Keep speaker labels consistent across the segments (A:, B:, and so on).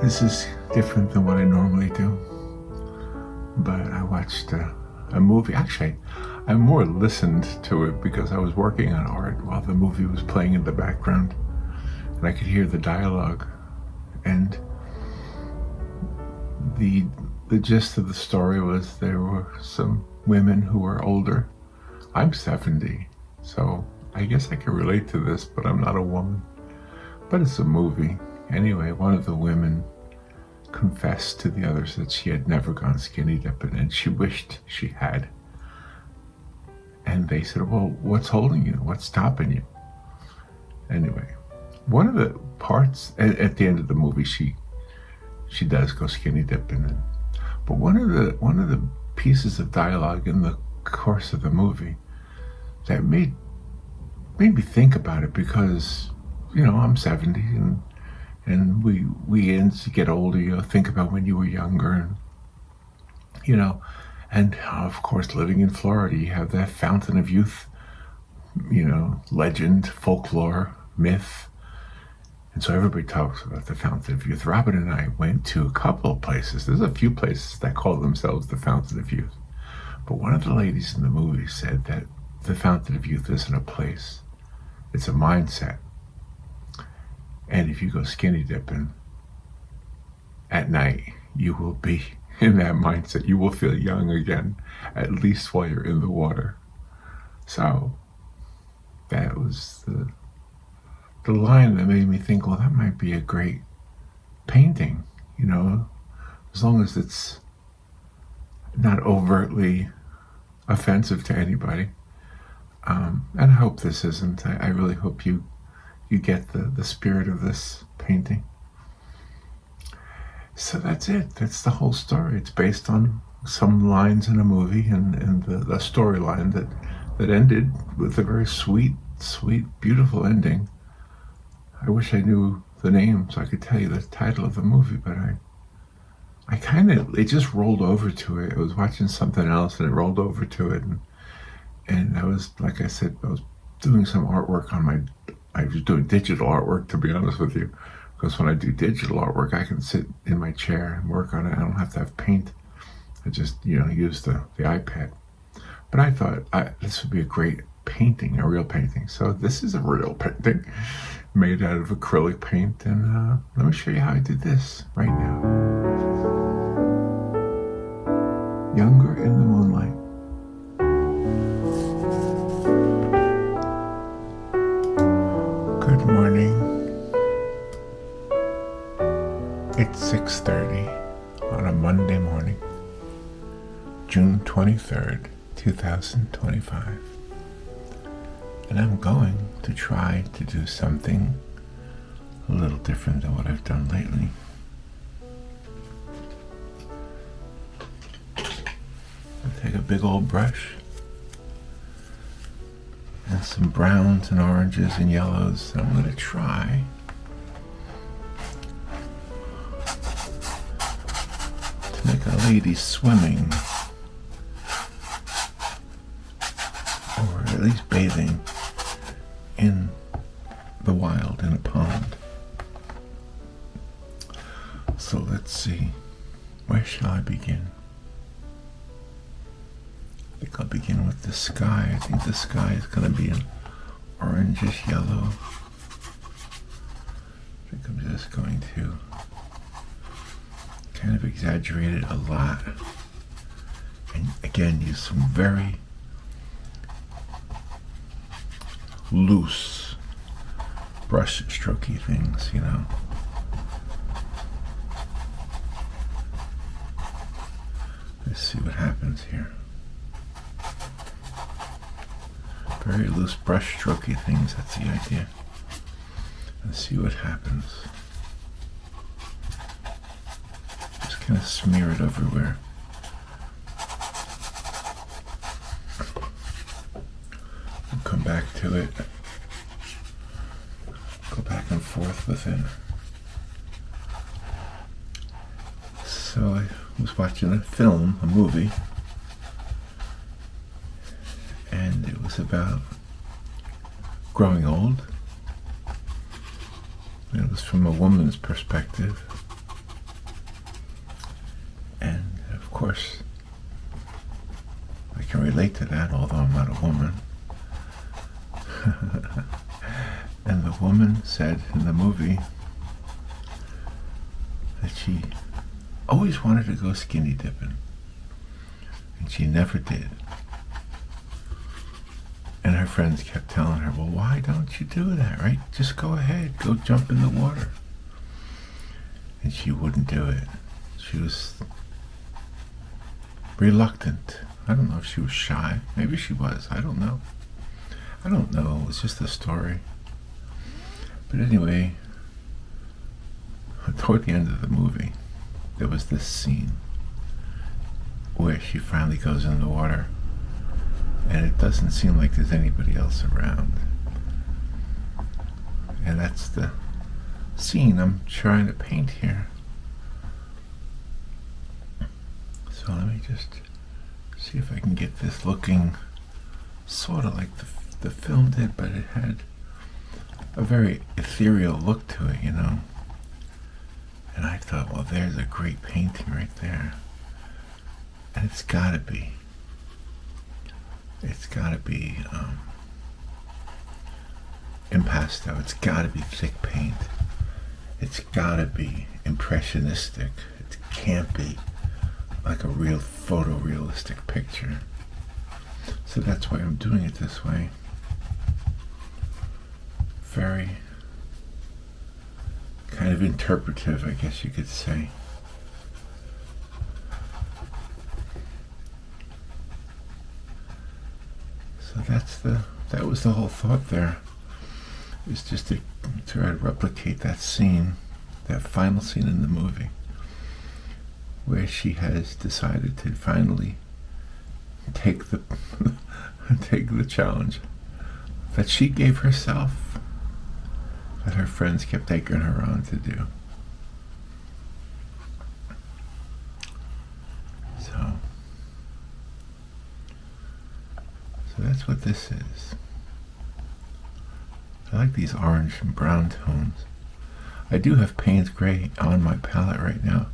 A: This is different than what I normally do, but I watched a movie. Actually, I more listened to it because I was working on art while the movie was playing in the background, and I could hear the dialogue. And the gist of the story was there were some women who were older. I'm 70, so I guess I can relate to this, but I'm not a woman. But it's a movie. Anyway, one of the women confessed to the others that she had never gone skinny dipping, and she wished she had. And they said, well, what's holding you? What's stopping you? Anyway, one of the parts at the end of the movie, she does go skinny dipping. But one of the pieces of dialogue in the course of the movie that made me think about it, because I'm 70, and we as you get older, think about when you were younger, and of course, living in Florida, you have that fountain of youth, legend, folklore, myth. And so everybody talks about the fountain of youth. Robin and I went to a couple of places. There's a few places that call themselves the fountain of youth. But one of the ladies in the movie said that the fountain of youth isn't a place. It's a mindset. And if you go skinny dipping at night, you will be in that mindset. You will feel young again, at least while you're in the water. So that was the line that made me think, well, that might be a great painting, as long as it's not overtly offensive to anybody. And I hope this isn't. I really hope you get the spirit of this painting. So that's it. That's the whole story. It's based on some lines in a movie, and the storyline that ended with a very sweet, beautiful ending. I wish I knew the name so I could tell you the title of the movie, but it just rolled over to it. I was watching something else and it rolled over to it, and I was, like I said, I was doing some artwork I was doing digital artwork, to be honest with you, because when I do digital artwork, I can sit in my chair and work on it. I don't have to have paint. I just, use the iPad. But I thought this would be a great painting, a real painting. So this is a real painting made out of acrylic paint. And let me show you how I did this right now. Younger in the Moonlight. Good morning. It's 6:30 on a Monday morning, June 23rd, 2025. And I'm going to try to do something a little different than what I've done lately. I'll take a big old brush and some browns and oranges and yellows, and I'm going to try to make a lady swimming, or at least bathing in the wild in a pond. So let's see, where shall I begin? I think I'll begin with the sky. I think the sky is going to be an orangish yellow. I think I'm just going to kind of exaggerate it a lot, and again use some very loose brush strokey things, Let's see what happens here. Very loose brush strokey things, that's the idea. Let's see what happens. Just kind of smear it everywhere. We'll come back to it. Go back and forth with it. So I was watching a movie, and it was about growing old. It was from a woman's perspective. course, I can relate to that, although I'm not a woman. And the woman said in the movie that she always wanted to go skinny dipping, and she never did. And her friends kept telling her, well, why don't you do that, right? Just go ahead, go jump in the water. And she wouldn't do it. She was reluctant. I don't know if she was shy. Maybe she was. I don't know. I don't know. It was just a story. But anyway, toward the end of the movie, there was this scene where she finally goes in the water, and it doesn't seem like there's anybody else around. And that's the scene I'm trying to paint here. So let me just see if I can get this looking sort of like the film did, but it had a very ethereal look to it, you know. And I thought, well, there's a great painting right there. And it's gotta be impasto. It's gotta be thick paint. It's gotta be impressionistic. It can't be like a real photorealistic picture. So that's why I'm doing it this way. Very kind of interpretive, I guess you could say. So that was the whole thought there. It's just to try to replicate that scene, that final scene in the movie, where she has decided to finally take the take the challenge that she gave herself, that her friends kept taking her on to do. So that's what this is. I like these orange and brown tones. I do have Payne's Gray on my palette right now.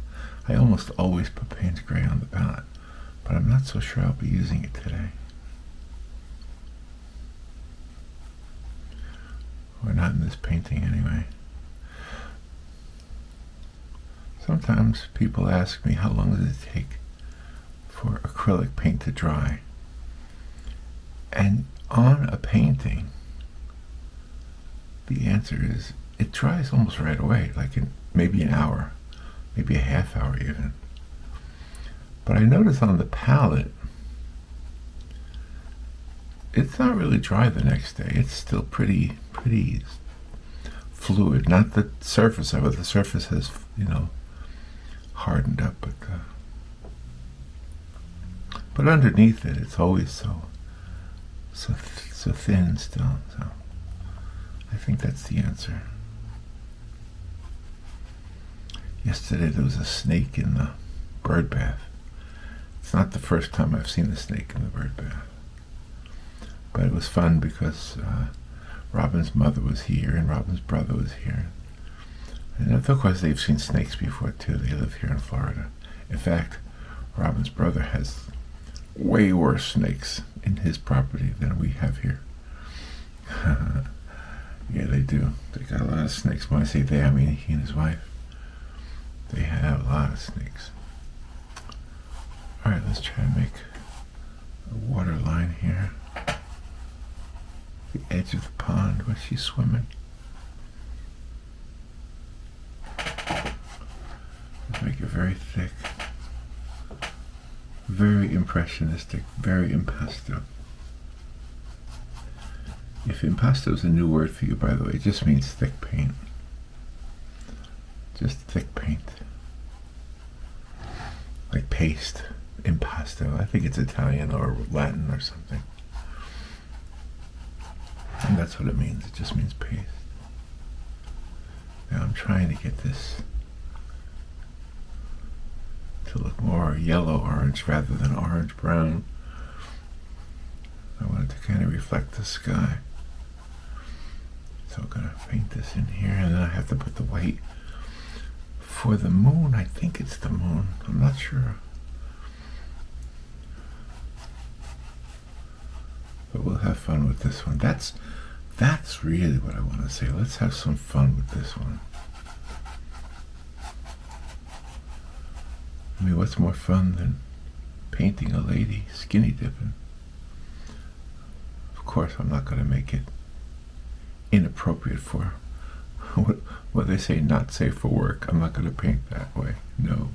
A: I almost always put Payne's Gray on the palette, but I'm not so sure I'll be using it today. Or not in this painting anyway. Sometimes people ask me, how long does it take for acrylic paint to dry? And on a painting, the answer is it dries almost right away, like in maybe an hour, maybe a half hour even. But I notice on the palette, it's not really dry the next day. It's still pretty fluid. Not the surface of it. The surface has, hardened up, but underneath it, it's always so thin still. So I think that's the answer. Yesterday there was a snake in the bird bath. It's not the first time I've seen a snake in the bird bath, but it was fun because Robin's mother was here and Robin's brother was here. And of course they've seen snakes before too. They live here in Florida. In fact, Robin's brother has way worse snakes in his property than we have here. Yeah, they do. They got a lot of snakes. When I say they, I mean he and his wife. They have a lot of snakes. Alright, let's try and make a water line here. The edge of the pond where she's swimming. Let's make it very thick. Very impressionistic, very impasto. If impasto is a new word for you, by the way, it just means thick paint. Just thick paint. Like paste, impasto. I think it's Italian or Latin or something. And that's what it means. It just means paste. Now I'm trying to get this to look more yellow-orange rather than orange-brown. I want it to kind of reflect the sky. So I'm going to paint this in here, and then I have to put the white for the moon. I think it's the moon. I'm not sure. fun with this one. That's really what I want to say. Let's have some fun with this one. I mean, what's more fun than painting a lady skinny dipping? Of course, I'm not going to make it inappropriate for what they say, not safe for work. I'm not going to paint that way. No.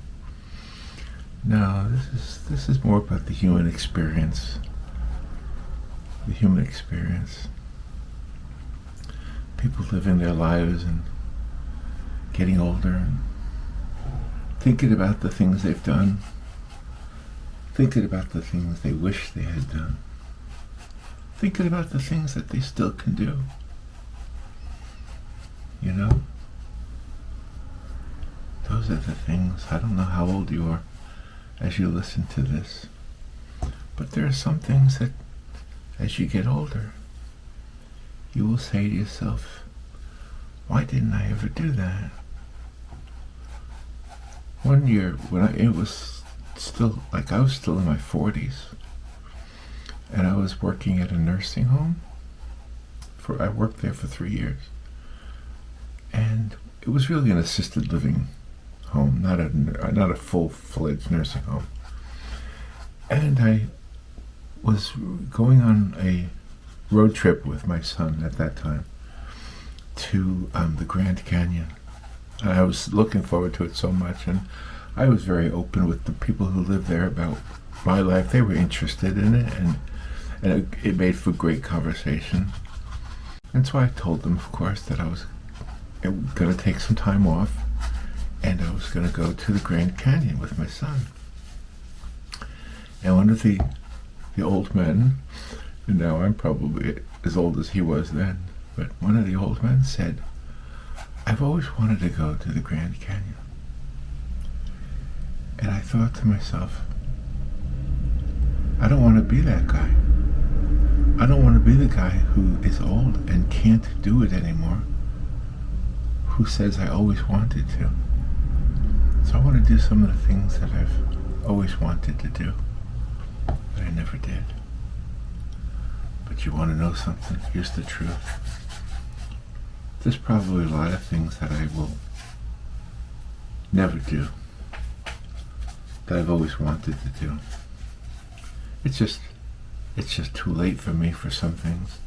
A: No, this is more about the human experience. The human experience. People living their lives and getting older and thinking about the things they've done, thinking about the things they wish they had done, thinking about the things that they still can do. You know? Those are the things. I don't know how old you are as you listen to this, but there are some things that as you get older, you will say to yourself, why didn't I ever do that? One year, when it was still, like I was still in my 40s, and I was working at a nursing home. I worked there for 3 years. And it was really an assisted living home, not a full-fledged nursing home. And I was going on a road trip with my son at that time to the Grand Canyon. And I was looking forward to it so much, and I was very open with the people who lived there about my life. They were interested in it, and it made for great conversation. And so I told them, of course, that I was going to take some time off, and I was going to go to the Grand Canyon with my son. And one of the old men, and now I'm probably as old as he was then, but one of the old men said, I've always wanted to go to the Grand Canyon. And I thought to myself, I don't want to be that guy. I don't want to be the guy who is old and can't do it anymore, who says I always wanted to. So I want to do some of the things that I've always wanted to do, but I never did. But you want to know something? Here's the truth. There's probably a lot of things that I will never do, that I've always wanted to do. It's just too late for me for some things.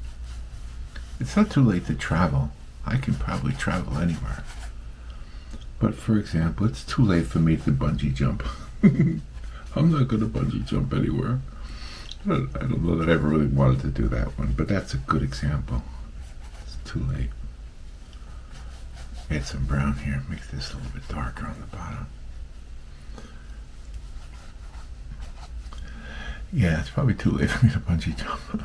A: It's not too late to travel. I can probably travel anywhere. But for example, it's too late for me to bungee jump. I'm not going to bungee jump anywhere. I don't know that I ever really wanted to do that one, but that's a good example. It's too late. Add some brown here, make this a little bit darker on the bottom. Yeah, it's probably too late for me to bungee jump.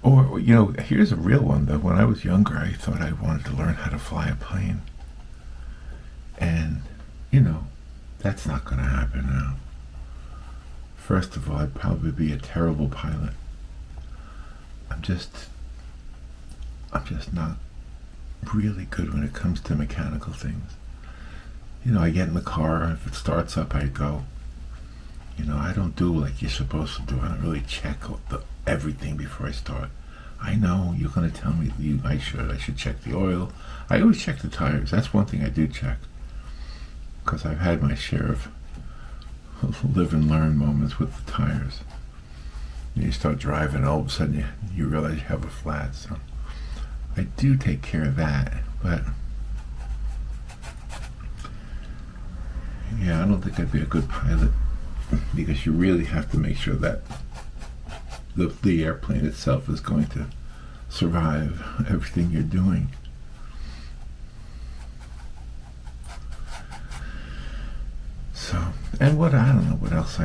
A: Or, you know, here's a real one though. When I was younger, I thought I wanted to learn how to fly a plane. And, you know, that's not going to happen now. First of all, I'd probably be a terrible pilot. I'm just not really good when it comes to mechanical things. You know, I get in the car, if it starts up, I go. You know, I don't do like you're supposed to do. I don't really check everything before I start. I know you're going to tell me I should check the oil. I always check the tires. That's one thing I do check, because I've had my share of live and learn moments with the tires. You start driving, and all of a sudden you realize you have a flat. So I do take care of that, but yeah, I don't think I'd be a good pilot, because you really have to make sure that the airplane itself is going to survive everything you're doing. So, and I don't know what else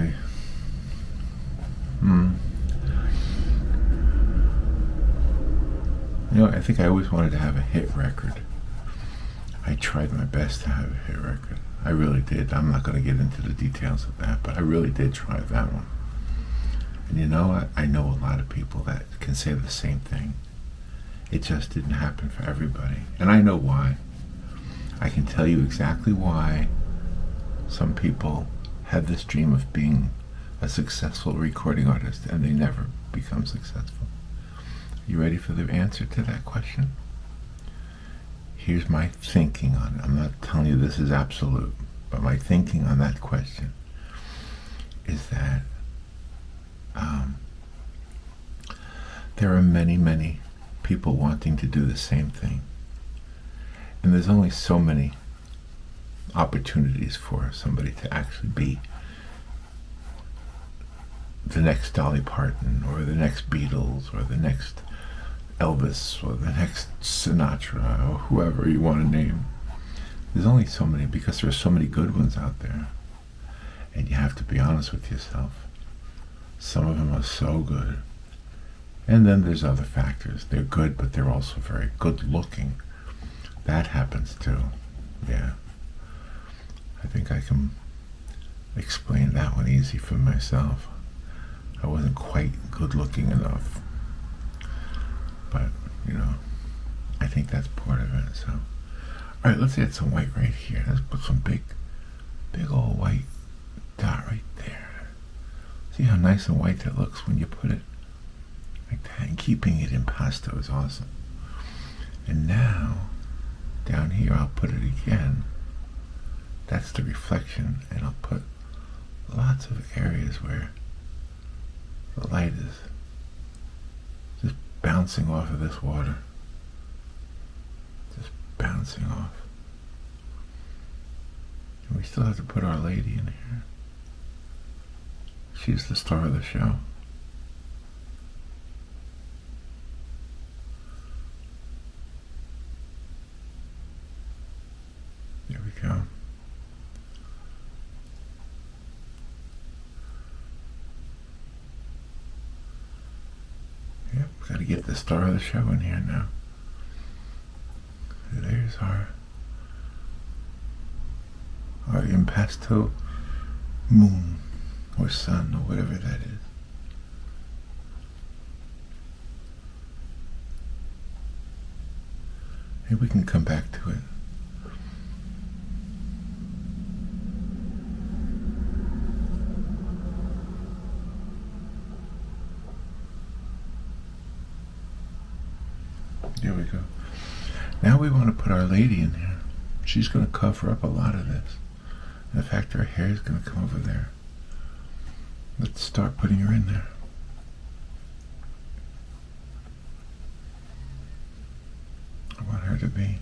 A: you know, I think I always wanted to have a hit record. I tried my best to have a hit record. I really did. I'm not going to get into the details of that, but I really did try that one. And you know, I know a lot of people that can say the same thing. It just didn't happen for everybody. And I know why. I can tell you exactly why some people have this dream of being a successful recording artist and they never become successful. You ready for the answer to that question? Here's my thinking on it. I'm not telling you this is absolute, but my thinking on that question is that there are many, many people wanting to do the same thing. And there's only so many opportunities for somebody to actually be the next Dolly Parton or the next Beatles or the next Elvis or the next Sinatra or whoever you want to name. There's only so many because there's so many good ones out there. And you have to be honest with yourself. Some of them are so good. And then there's other factors. They're good, but they're also very good looking. That happens too. Yeah. I think I can explain that one easy for myself. I wasn't quite good looking enough. But, you know, I think that's part of it. So, alright, let's add some white right here. Let's put some big old white dot right there. See how nice and white that looks when you put it like that. And keeping it impasto is awesome. And now, down here, I'll put it again. That's the reflection. And I'll put lots of areas where the light is just bouncing off of this water. Just bouncing off. And we still have to put Our Lady in here. She's the star of the show. There we go. Yep, got to get the star of the show in here now. There's our impasto moon or sun or whatever that is. Maybe we can come back to it. There we go. Now we want to put Our Lady in here. She's going to cover up a lot of this. In fact, her hair is going to come over there. Let's start putting her in there. I want her to be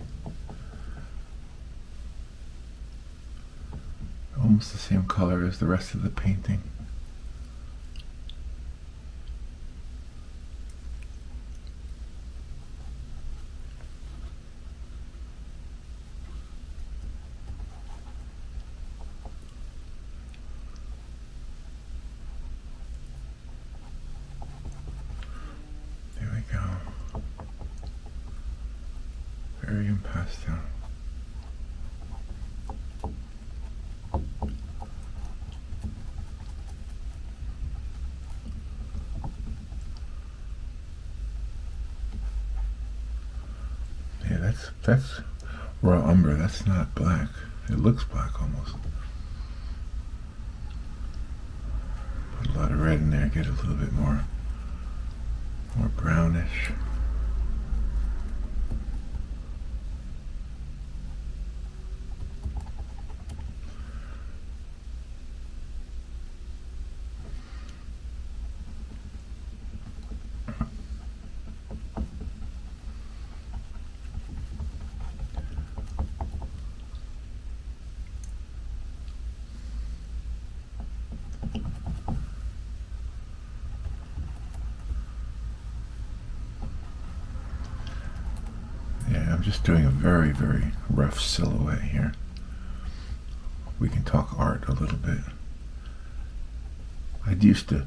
A: almost the same color as the rest of the painting. Very impasto. Yeah, that's raw umber. That's not black. It looks black almost. Put a lot of red in there. Get a little bit more brownish. I'm just doing a very, very rough silhouette here. We can talk art a little bit. I used to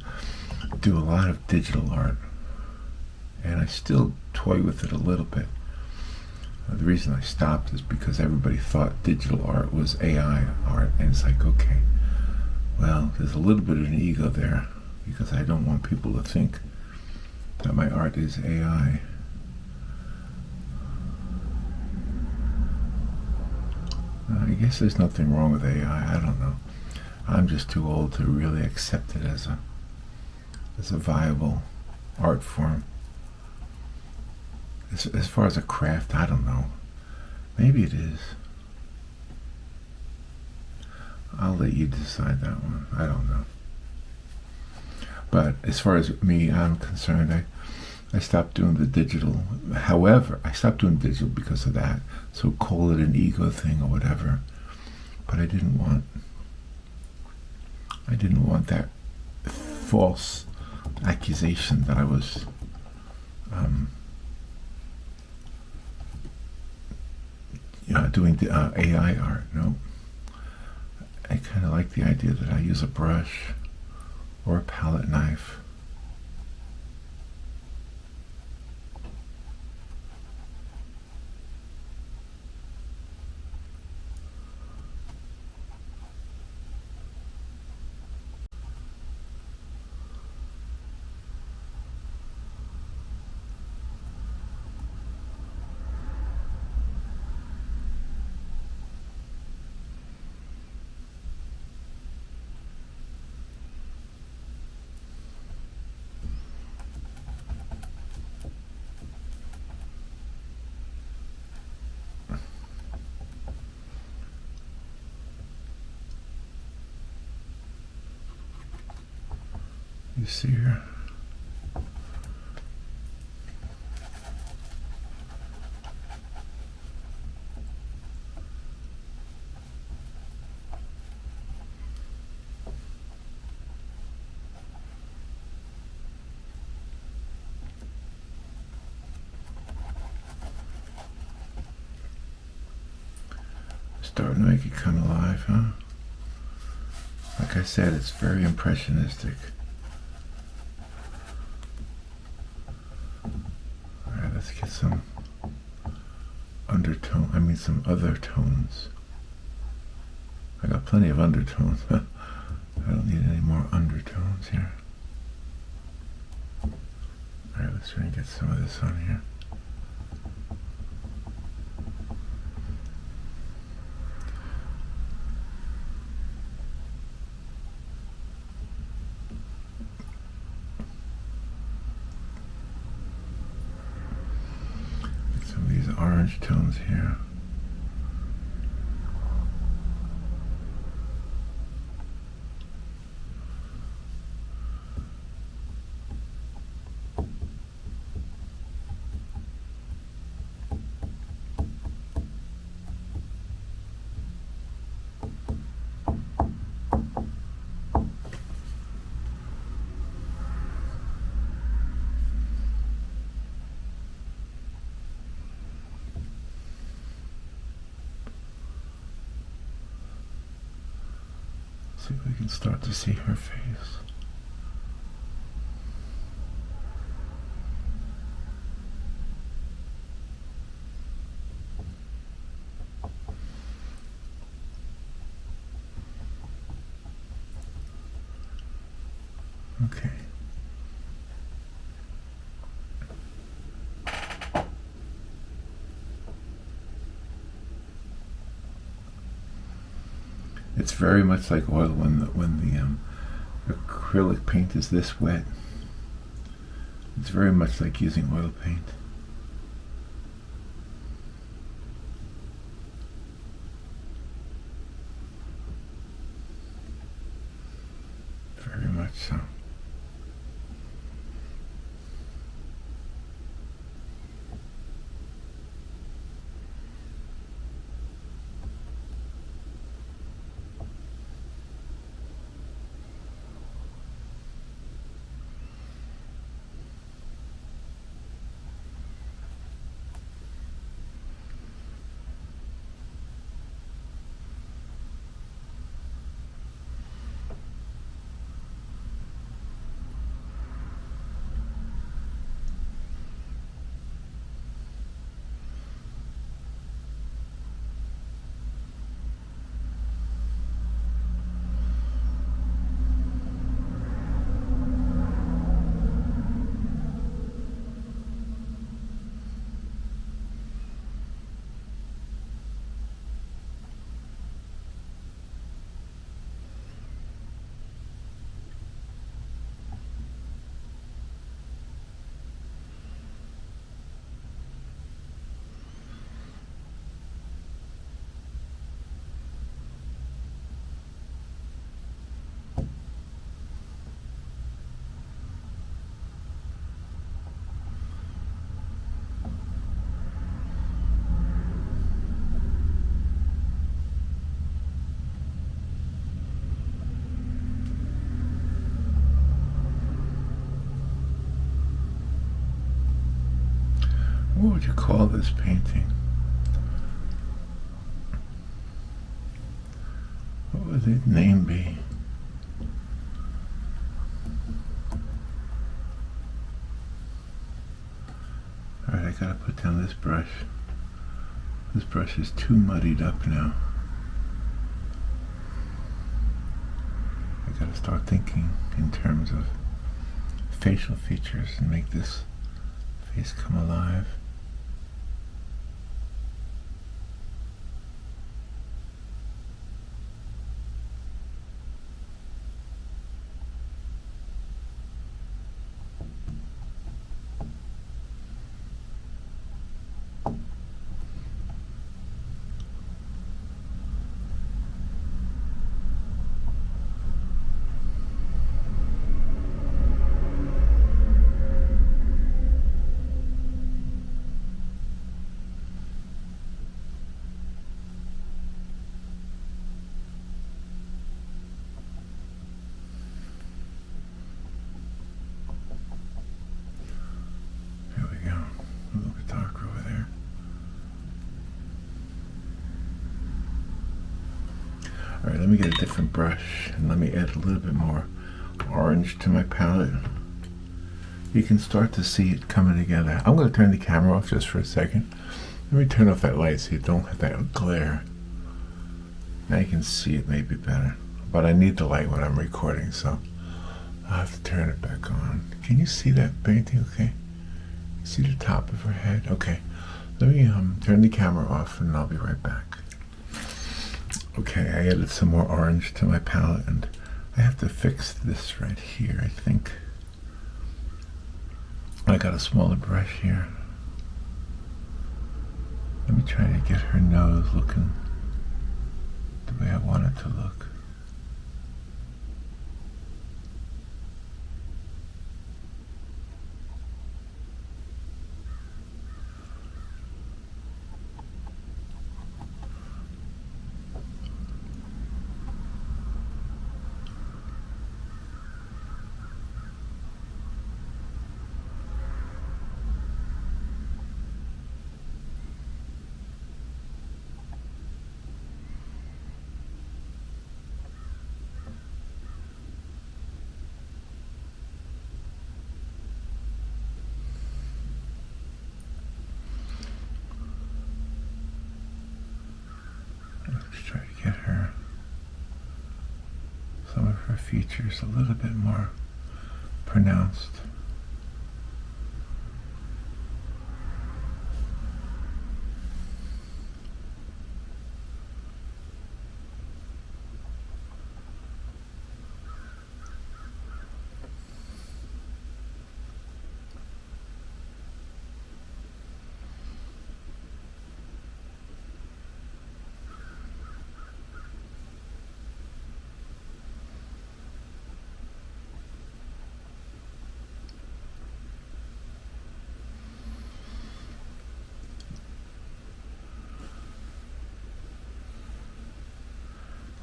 A: do a lot of digital art, and I still toy with it a little bit. The reason I stopped is because everybody thought digital art was AI art, and it's like, okay, well, there's a little bit of an ego there, because I don't want people to think that my art is AI. I guess there's nothing wrong with AI. I don't know. I'm just too old to really accept it as a viable art form. As far as a craft, I don't know. Maybe it is. I'll let you decide that one. I don't know. But as far as me, I'm concerned, I stopped doing the digital. However, I stopped doing digital because of that. So call it an ego thing or whatever. But I didn't want that false accusation that I was doing the AI art. No, I kind of like the idea that I use a brush or a palette knife. You see here? Starting to make it come alive, huh? Like I said, it's very impressionistic. Alright, let's get some undertone, some other tones. I got plenty of undertones. I don't need any more undertones here. Alright, let's try and get some of this on here. Orange tones here. See if we can start to see her face. Okay. It's very much like oil when the acrylic paint is this wet. It's very much like using oil paint. Very much so. What would you call this painting? What would its name be? Alright, I gotta put down this brush. This brush is too muddied up now. I gotta start thinking in terms of facial features and make this face come alive. Alright, let me get a different brush and let me add a little bit more orange to my palette. You can start to see it coming together. I'm going to turn the camera off just for a second. Let me turn off that light so you don't have that glare. Now you can see it maybe better. But I need the light when I'm recording, so I'll have to turn it back on. Can you see that painting okay? See the top of her head? Okay. Let me turn the camera off and I'll be right back. Okay, I added some more orange to my palette and I have to fix this right here, I think. I got a smaller brush here. Let me try to get her nose looking the way I want it to look. Let's try to get her, some of her features a little bit more pronounced.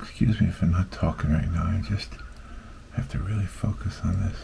A: Excuse me if I'm not talking right now, I just have to really focus on this.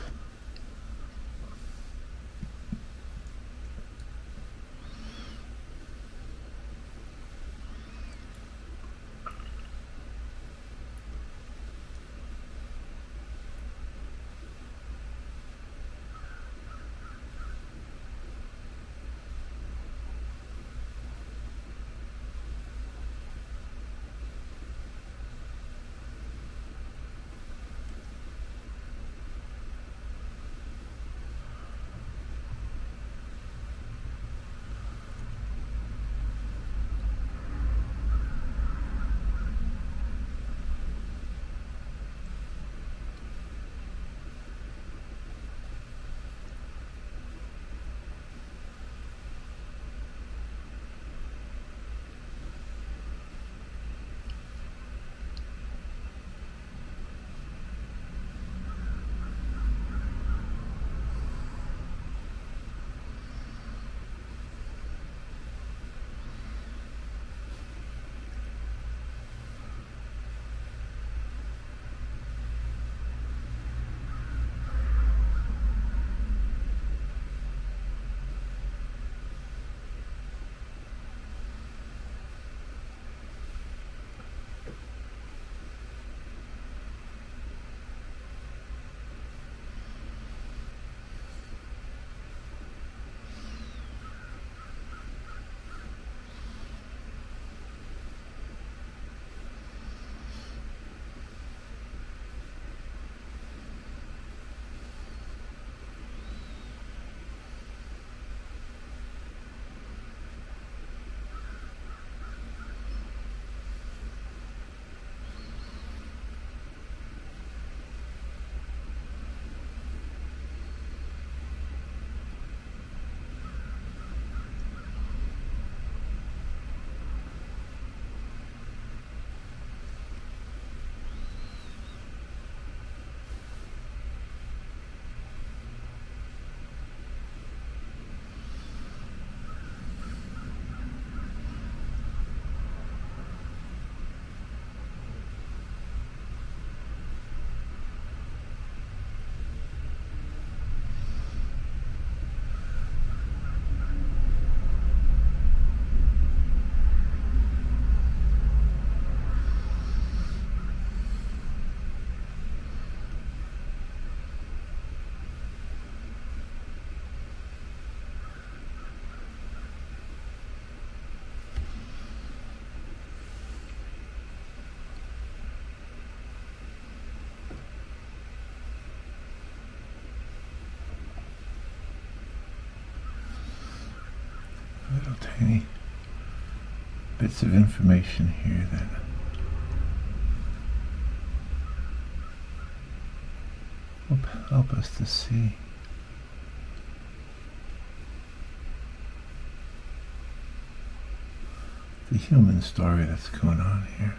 A: any bits of information here that will help us to see the human story that's going on here.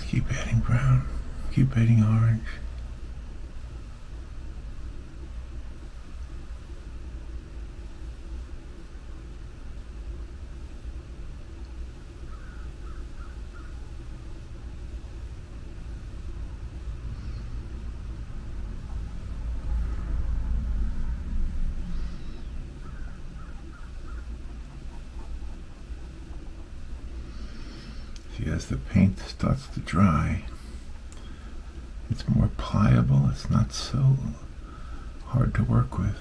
A: Keep adding brown. Keep adding orange. See, as the paint starts to dry, it's more pliable, it's not so hard to work with.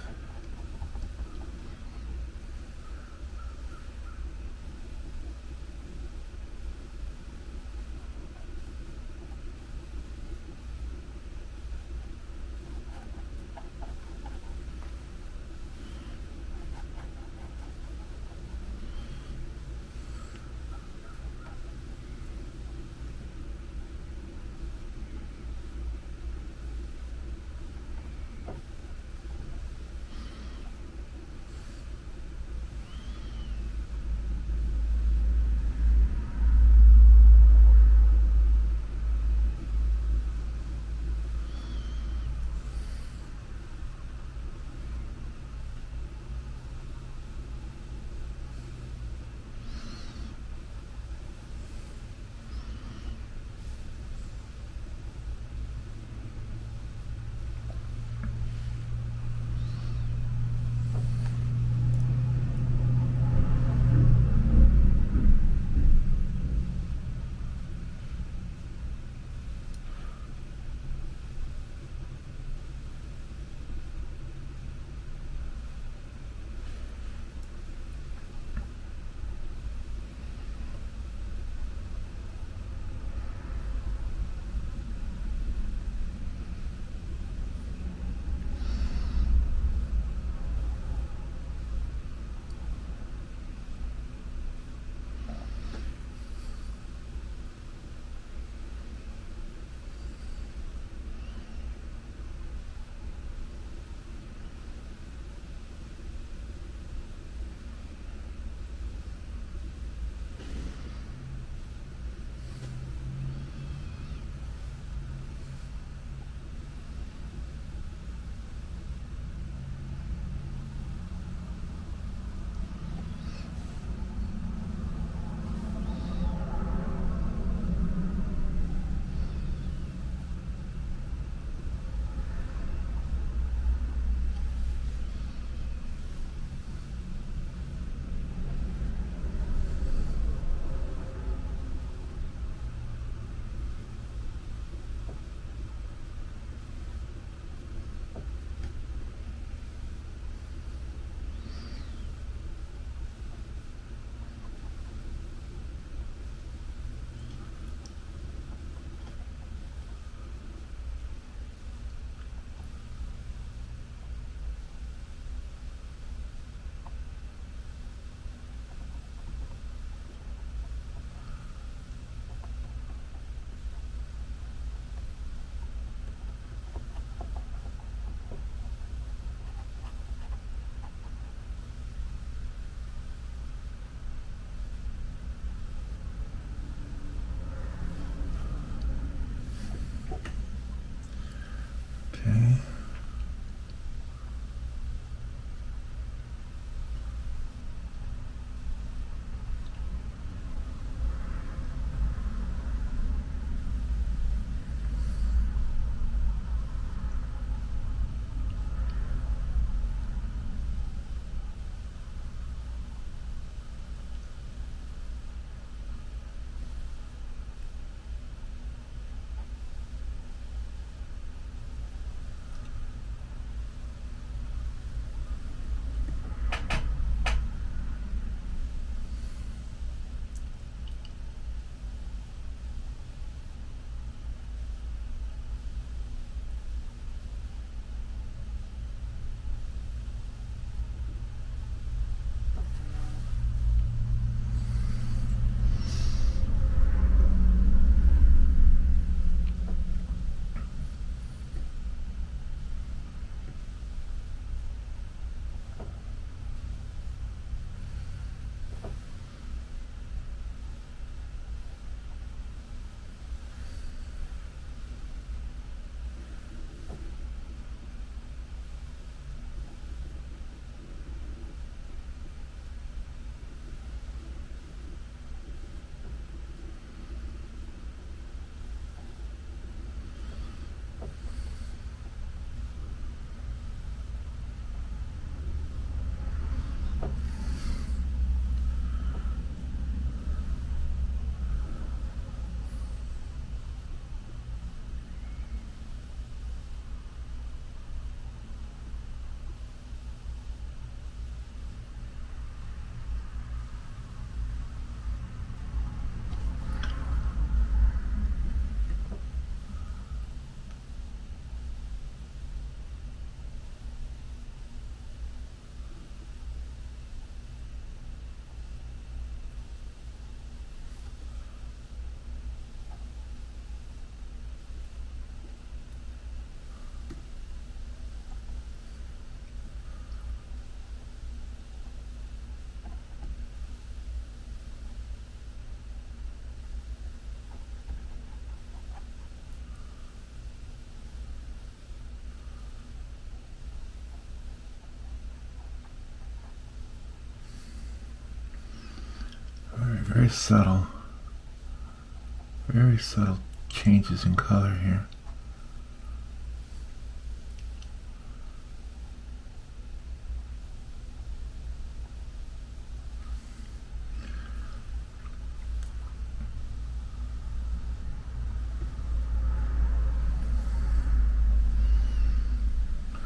A: very subtle changes in color here.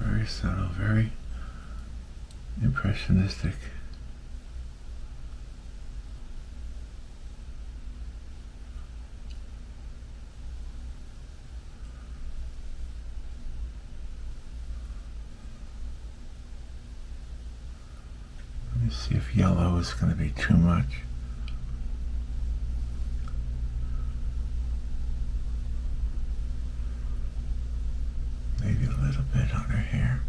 A: Very subtle, very impressionistic. Let me see if yellow is going to be too much. Maybe a little bit on her hair.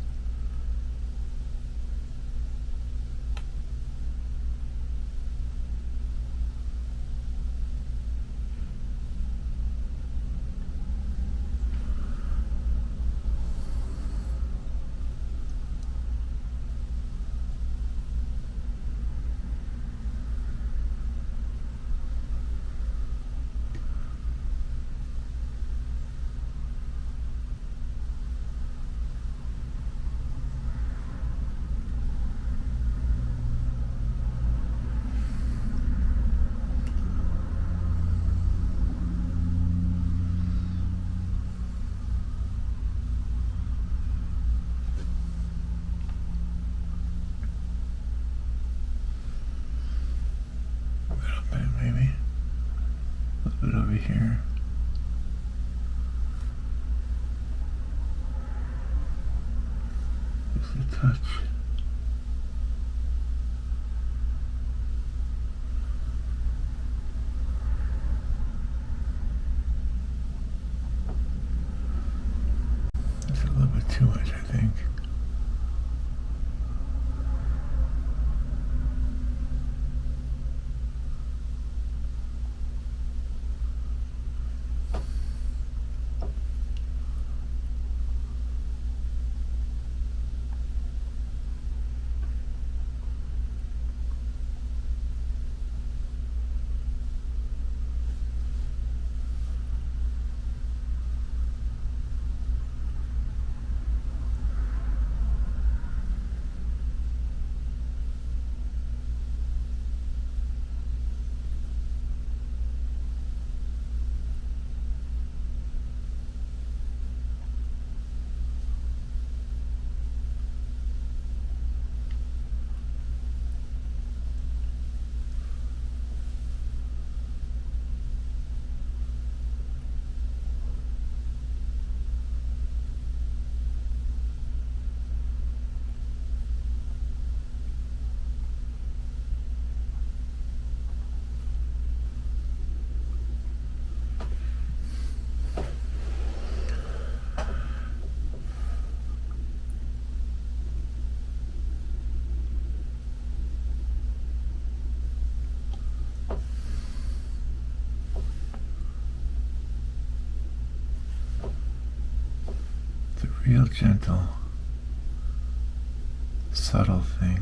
A: Maybe a little bit over here. Just a touch. It's a little bit too much, I think. Real gentle, subtle thing.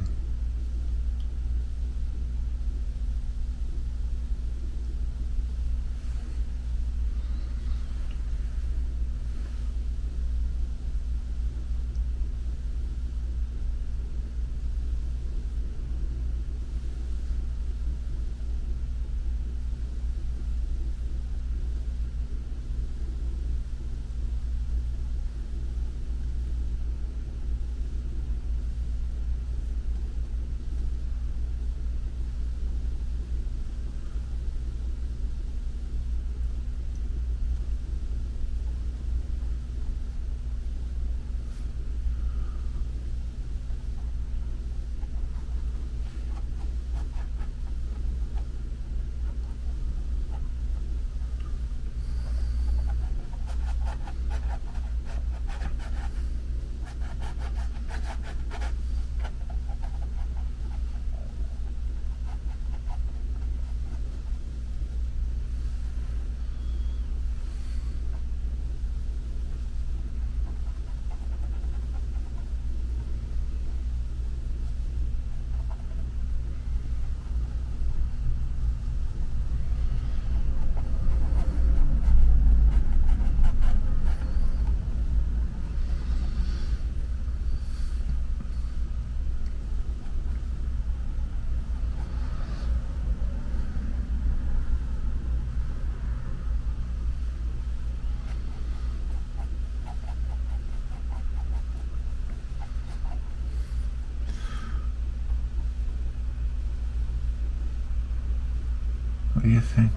A: What do you think?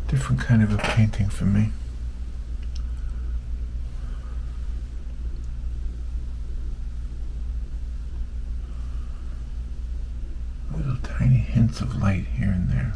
A: Different kind of a painting for me. Little tiny hints of light here and there.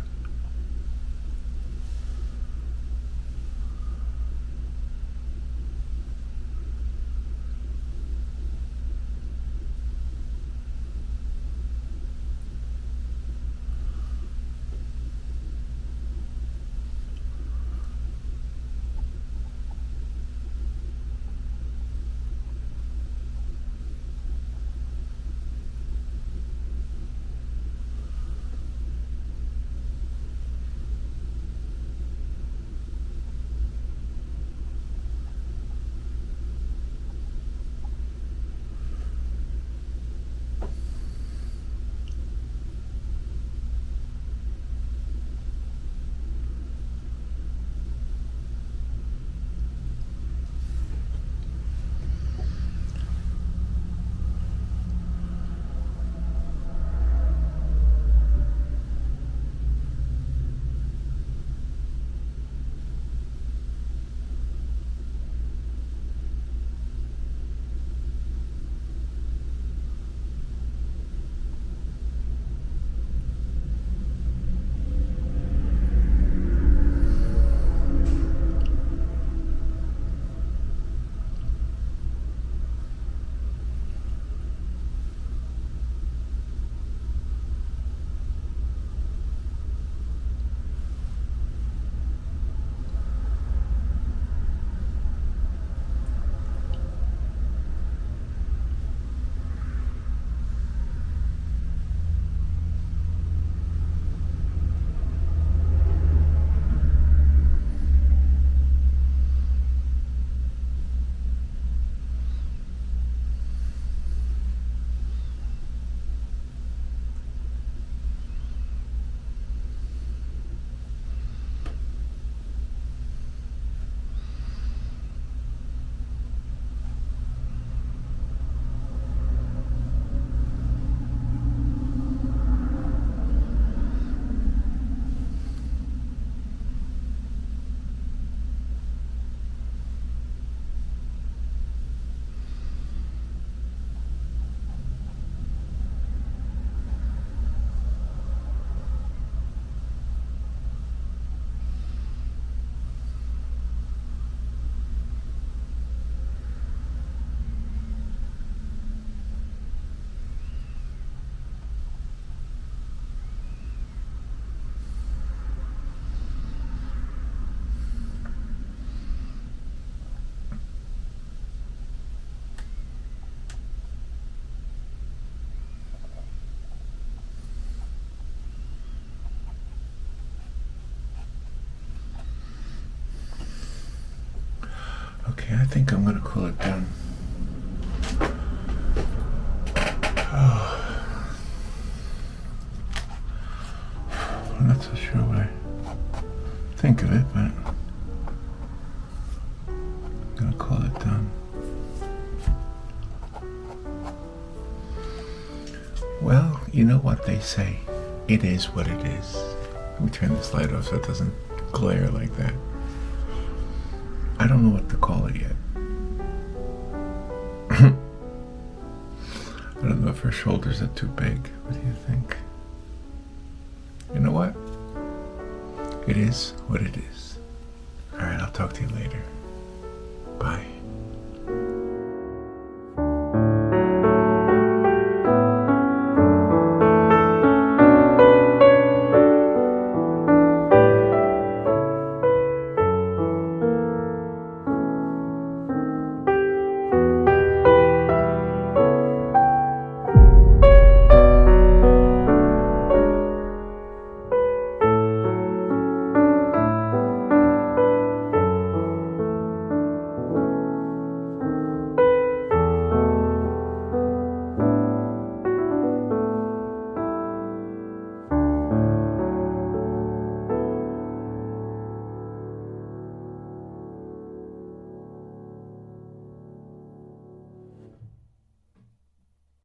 A: Okay, I think I'm gonna call it done. Oh. I'm not so sure what I think of it, but I'm gonna call it done. Well, you know what they say. It is what it is. Let me turn this light off so it doesn't glare like that. I don't know what to call it yet. I don't know if her shoulders are too big. What do you think? You know what? It is what it is. All right, I'll talk to you later. Bye.